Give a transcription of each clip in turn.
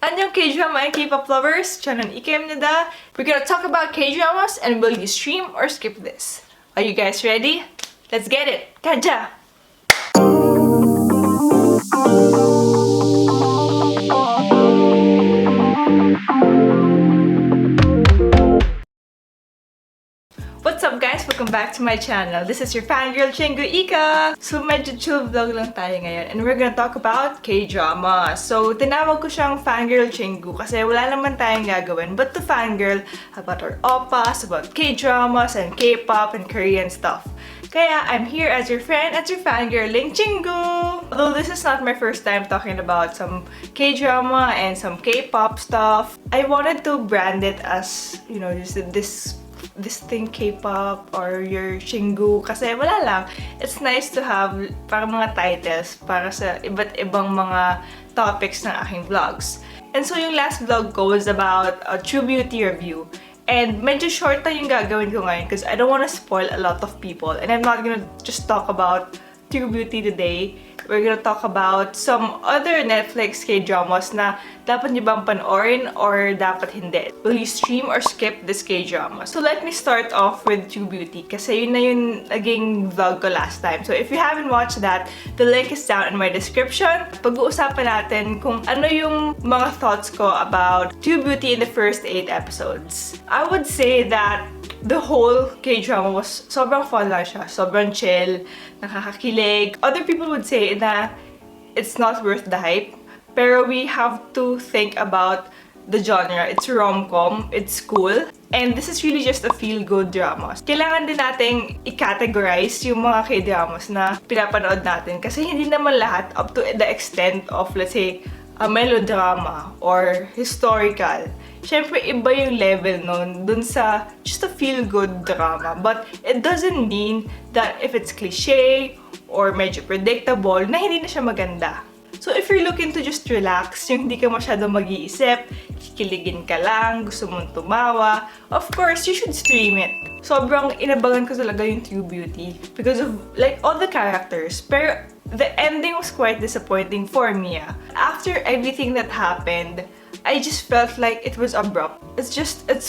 Annyeong K-drama and K-pop lovers! 저는 이케입니다. We're gonna talk about K-dramas and will you stream or skip this? Are you guys ready? Let's get it! 가자! What's up guys? Welcome back to my channel. This is your fangirl Chingu Ika. So medyo chill vlog lang tayo ngayon and we're gonna talk about K-drama. So tinawag ko siyang fangirl Chingu kasi wala naman tayong gagawin but to fangirl about our oppas, about K-dramas and K-pop and Korean stuff. Kaya I'm here as your friend, as your fangirling Chingu! Although this is not my first time talking about some K-drama and some K-pop stuff, I wanted to brand it as, you know, just this thing K-pop or your Chingu kasi wala lang. It's nice to have parang mga titles para sa iba't ibang mga topics ng aking vlogs. And so yung last vlog ko was about a True Beauty review. And medyo short na yung gagawin ko ngayon because I don't want to spoil a lot of people. And I'm not gonna just talk about True Beauty today. We're gonna talk about some other Netflix K-dramas na dapat niyo bang panoorin or dapat hindi. Will you stream or skip this K-drama? So let me start off with True Beauty kasi yun na yung naging vlog ko last time. So if you haven't watched that, the link is down in my description. Pag-uusapan natin kung ano yung mga thoughts ko about True Beauty in the first 8 episodes. I would say that the whole K-drama was sobrang fun lang siya. Sobrang chill, nakakakilig. Other people would say na it's not worth the hype. Pero we have to think about the genre. It's rom-com, it's cool. And this is really just a feel-good drama. Kailangan din nating i-categorize yung mga K-dramas na pinapanood natin. Kasi hindi naman lahat up to the extent of, let's say, a melodrama or historical. Siyempre, iba yung level nun dun sa just a feel-good drama. But it doesn't mean that if it's cliche or medyo predictable, na hindi na siya maganda. So if you're looking to just relax, yung hindi ka masyadong mag-iisip, kikiligin ka lang, gusto mong tumawa, of course, you should stream it. Sobrang inabangan ko talaga yung True Beauty because of like all the characters. Pero the ending was quite disappointing for me. After everything that happened, I just felt like it was abrupt. It's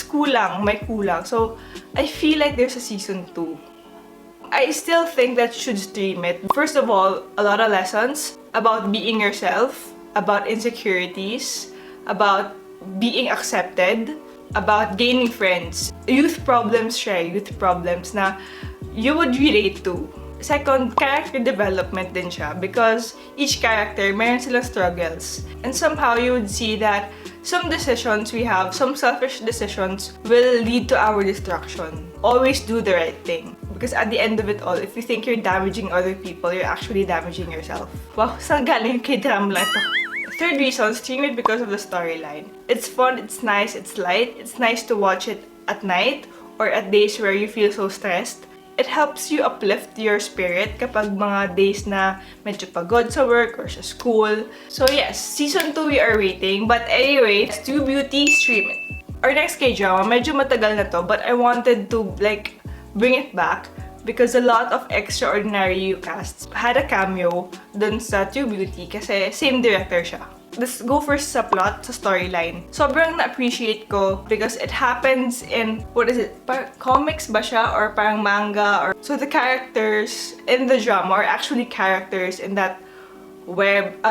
kulang, may kulang. So, I feel like there's a season 2. I still think that you should stream it. First of all, a lot of lessons about being yourself, about insecurities, about being accepted, about gaining friends. Youth problems siya, youth problems na you would relate to. Second, character development din siya because each character, mayroon silang struggles. And somehow you would see that some decisions we have, some selfish decisions will lead to our destruction. Always do the right thing. Because at the end of it all, if you think you're damaging other people, you're actually damaging yourself. Wow, saan galing kay drama lang ito? Third reason, stream it because of the storyline. It's fun, it's nice, it's light. It's nice to watch it at night or at days where you feel so stressed. It helps you uplift your spirit kapag mga days na medyo pagod sa work or sa school. So yes, season 2 we are waiting. But anyway, True Beauty, stream it. Our next K-drama, medyo matagal na to, but I wanted to like bring it back because a lot of extraordinary casts had a cameo dun sa True Beauty kasi same director siya. Let's go first sa plot, sa storyline. Sobrang na-appreciate ko because it happens in, what is it? Parang comics ba siya? Or parang manga? Or so the characters in the drama are actually characters in that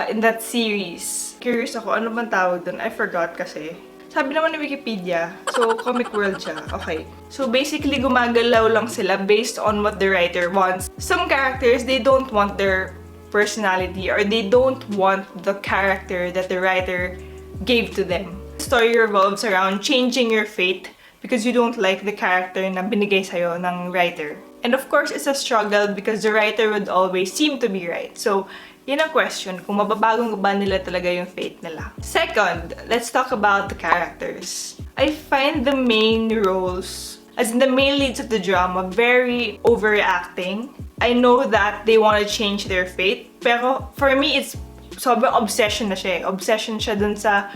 in that series. Curious ako, ano bang tawag dun? I forgot kasi. Sabi naman ni Wikipedia, so comic world siya. Okay. So basically, gumagalaw lang sila based on what the writer wants. Some characters, they don't want their personality or they don't want the character that the writer gave to them. The story revolves around changing your fate because you don't like the character na binigay sa'yo ng writer. And of course, it's a struggle because the writer would always seem to be right. So, yun ang question, kung mababagong ba nila talaga yung fate nila. Second, let's talk about the characters. I find the main roles, as in the main leads of the drama, very overreacting. I know that they want to change their fate, pero for me, it's sobrang obsession na siya. Obsession siya dun sa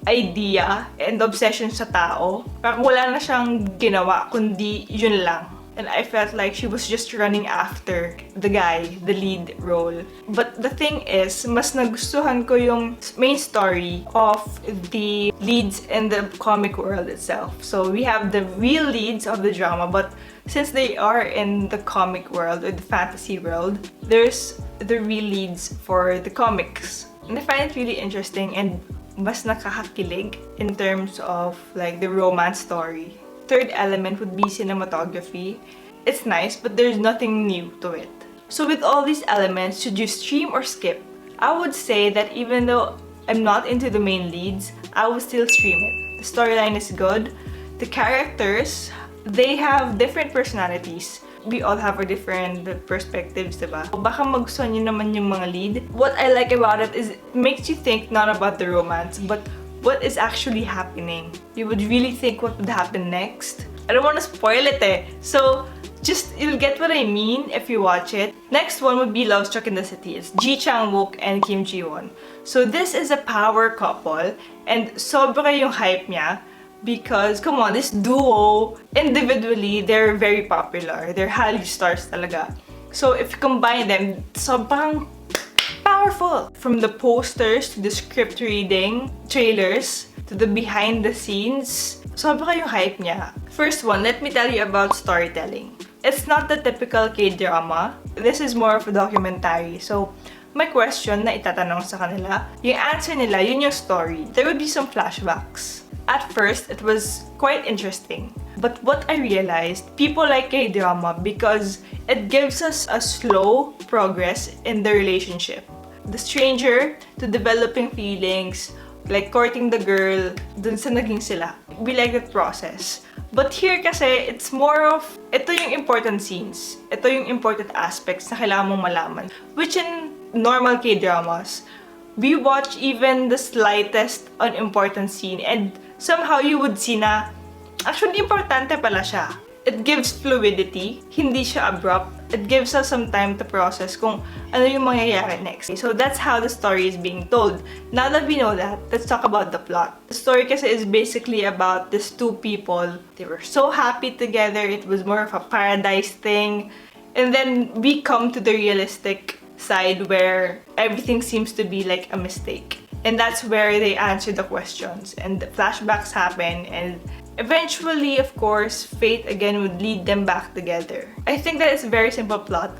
idea and obsession sa tao. Parang wala na siyang ginawa, kundi yun lang. and I felt like she was just running after the guy, the lead role. But the thing is, mas nagustuhan ko yung main story of the leads in the comic world itself. So we have the real leads of the drama, but since they are in the comic world or the fantasy world, there's the real leads for the comics. And I find it really interesting and mas nakakakilig in terms of like the romance story. Third element would be cinematography. It's nice, but there's nothing new to it. So with all these elements, should you stream or skip? I would say that even though I'm not into the main leads, I would still stream it. The storyline is good. The characters, they have different personalities. We all have our different perspectives, diba? Baka magustuhan nyo naman yung mga lead. What I like about it is it makes you think not about the romance, but what is actually happening. You would really think what would happen next. I don't want to spoil it so just you'll get what I mean if you watch it. Next one would be Lovestruck in the City. It's Ji Chang-wook and Kim Ji-won. So this is a power couple and sobra yung hype niya. Because, come on, this duo, individually, they're very popular. They're Hallyu stars talaga. So, if you combine them, sobrang powerful. From the posters, to the script reading, trailers, to the behind the scenes, sobra yung hype niya. First one, let me tell you about storytelling. It's not the typical K-drama. This is more of a documentary. So, my question na itatanong sa kanila, yung answer nila, yun yung story. There would be some flashbacks. At first, it was quite interesting. But what I realized, people like K-drama because it gives us a slow progress in the relationship. The stranger to developing feelings, like courting the girl, dun sa naging sila. We like that process. But here kasi, it's more of, ito yung important scenes. Ito yung important aspects na kailangan mong malaman. Which in normal K-dramas, we watch even the slightest unimportant scene and somehow you would see na actually importante pala siya. It gives fluidity, hindi siya abrupt. It gives us some time to process kung ano yung mangyayari next. So that's how the story is being told. Now that we know that, let's talk about the plot. The story kasi is basically about these two people. They were so happy together. It was more of a paradise thing. And then we come to the realistic side where everything seems to be like a mistake. And that's where they answer the questions and the flashbacks happen and eventually, of course, fate again would lead them back together. I think that it's a very simple plot,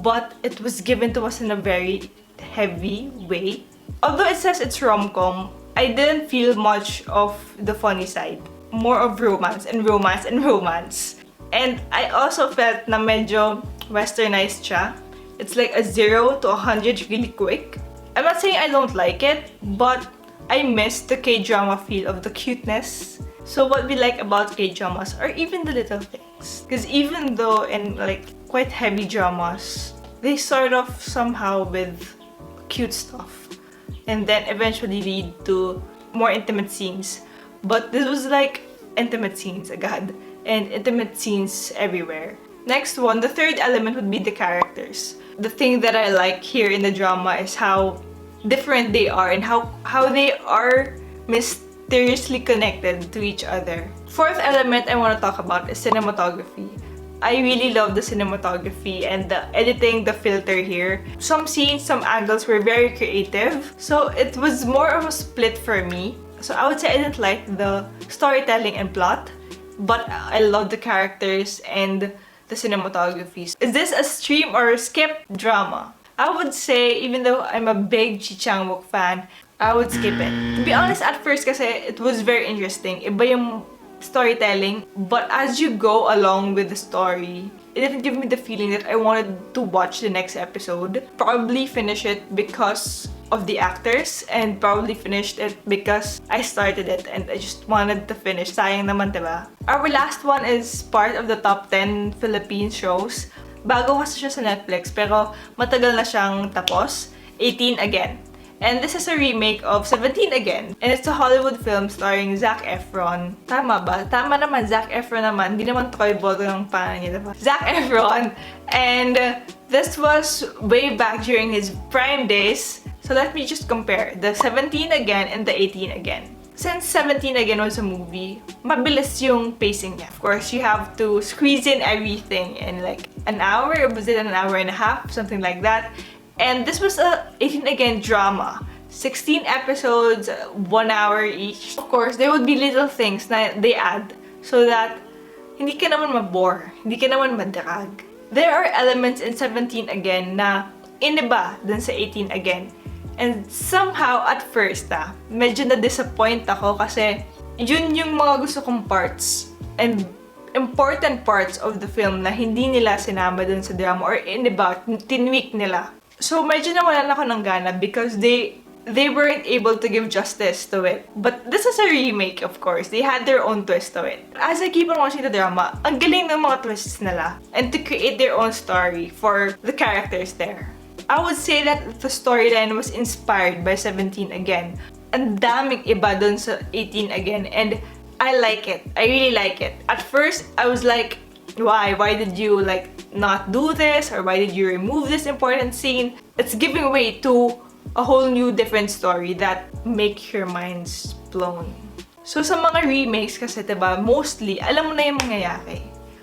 but it was given to us in a very heavy way. Although it says it's rom-com, I didn't feel much of the funny side. More of romance and romance and romance. And I also felt na medyo westernized siya. It's like a 0 to 100 really quick. I'm not saying I don't like it, but I miss the K-drama feel of the cuteness. So what we like about K-dramas are even the little things. Because even though in like quite heavy dramas, they start off somehow with cute stuff. And then eventually lead to more intimate scenes. But this was like intimate scenes agad. And intimate scenes everywhere. Next one, the third element would be the characters. The thing that I like here in the drama is how different they are and how they are mysteriously connected to each other. Fourth element I want to talk about is cinematography. I really love the cinematography and the editing, the filter here. Some scenes, some angles were very creative. So it was more of a split for me. So I would say I didn't like the storytelling and plot, but I love the characters and the cinematography. Is this a stream or a skip drama? I would say, even though I'm a big Ji Chang-wook fan, I would skip it. To be honest, at first kasi it was very interesting. Iba yung storytelling, but as you go along with the story, it didn't give me the feeling that I wanted to watch the next episode. Probably finish it because of the actors and probably finished it because I started it and I just wanted to finish. Sayang naman, diba? Our last one is part of the top 10 Philippine shows. Bago kasi siya sa Netflix pero matagal na siyang tapos. 18 Again. And this is a remake of 17 Again. And it's a Hollywood film starring Zac Efron. Tama ba? Tama naman, Zac Efron naman. Hindi naman Troy Bolton ang pangalan niya, diba? Zac Efron. And this was way back during his prime days. So let me just compare the 17 Again and the 18 Again. Since 17 again was a movie, mabilis yung pacing niya. Of course, you have to squeeze in everything in like an hour, or was it an hour and a half? Something like that. And this was a 18 again drama. 16 episodes, 1 hour each. Of course, there would be little things na they add so that hindi ka naman mabore, hindi ka naman madrag. There are elements in 17 again na iniba dun sa 18 again. And somehow, at first, medyo na-disappoint ako kasi yun yung mga gusto kong parts and important parts of the film na hindi nila sinama dun sa drama or iniba, tinweak nila. So, medyo nawalan ako ng gana because they weren't able to give justice to it. But this is a remake, of course. They had their own twist to it. As I keep on watching the drama, ang galing ng mga twists nila. And to create their own story for the characters there. I would say that the storyline was inspired by 17 again. Ang daming iba dun sa 18 again. And I like it. I really like it. At first, I was like, why? Why did you like not do this? Or why did you remove this important scene? It's giving way to a whole new different story that make your minds blown. So sa mga remakes kasi, diba, mostly, alam mo na yung mangyayari.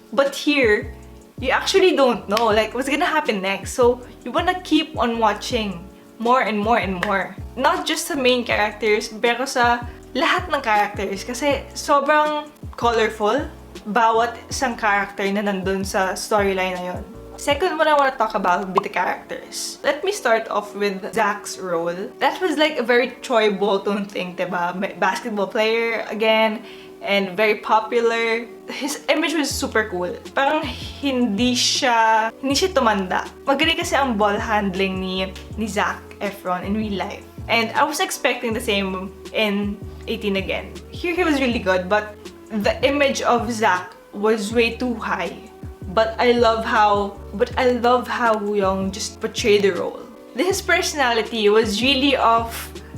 But here, you actually don't know, like, what's gonna happen next. So, you wanna keep on watching more and more and more. Not just sa main characters, pero sa lahat ng characters. Kasi sobrang colorful, bawat isang character na nandun sa storyline na yun. Second one I want to talk about would be the characters. Let me start off with Zach's role. That was like a very Troy Bolton thing, diba? Basketball player again, and very popular. His image was super cool. Parang hindi siya tumanda. Magaling kasi ang ball handling ni Zac Efron in real life. And I was expecting the same in 18 again. Here he was really good, but the image of Zac was way too high. But I love how Woo-young just portrayed the role. His personality was really of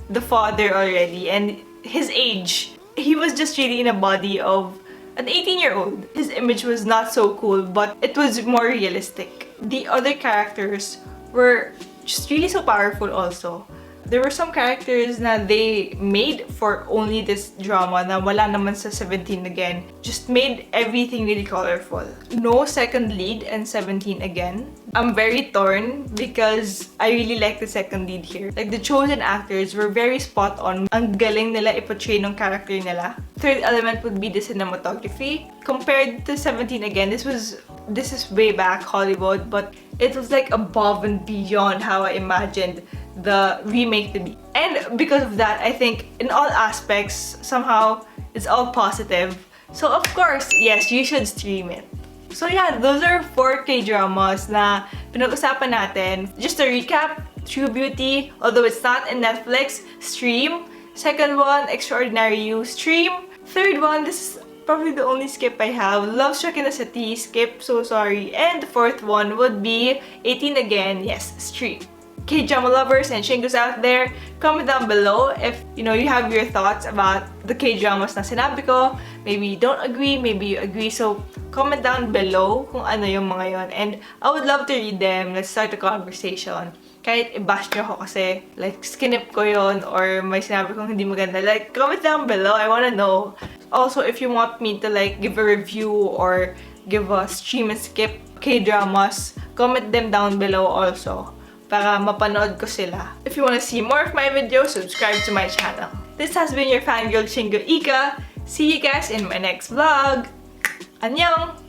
the father already, and his age, he was just really in a body of an 18-year-old. His image was not so cool, but it was more realistic. The other characters were just really so powerful also. There were some characters na they made for only this drama na wala naman sa 17 again. Just made everything really colorful. No second lead in 17 again. I'm very torn because I really like the second lead here. Like, the chosen actors were very spot on. Ang galing nila i-portray ng character nila. Third element would be the cinematography. Compared to 17 again, this is way back Hollywood, but it was like above and beyond how I imagined the remake to be. And because of that, I think in all aspects, somehow, it's all positive. So of course, yes, you should stream it. So yeah, those are 4 K-dramas na pinag-usapan natin. Just to recap, True Beauty, although it's not in Netflix, stream. Second one, Extraordinary You, stream. Third one, this is probably the only skip I have, Lovestruck in the City, skip, so sorry. And the fourth one would be 18 again, yes, stream. K-drama lovers and chingus out there, comment down below if you have your thoughts about the K-dramas na sinabi ko. Maybe you don't agree, maybe you agree. So comment down below kung ano yung mga yon, and I would love to read them. Let's start a conversation. Kahit i-bash nyo ako kasi like skinip ko yon or may sinabi kong hindi maganda, like comment down below. I wanna know. Also, if you want me to like give a review or give a stream and skip K-dramas, comment them down below also, para mapanood ko sila. If you want to see more of my videos, subscribe to my channel. This has been your fangirl Chingu Ika. See you guys in my next vlog. Annyeong!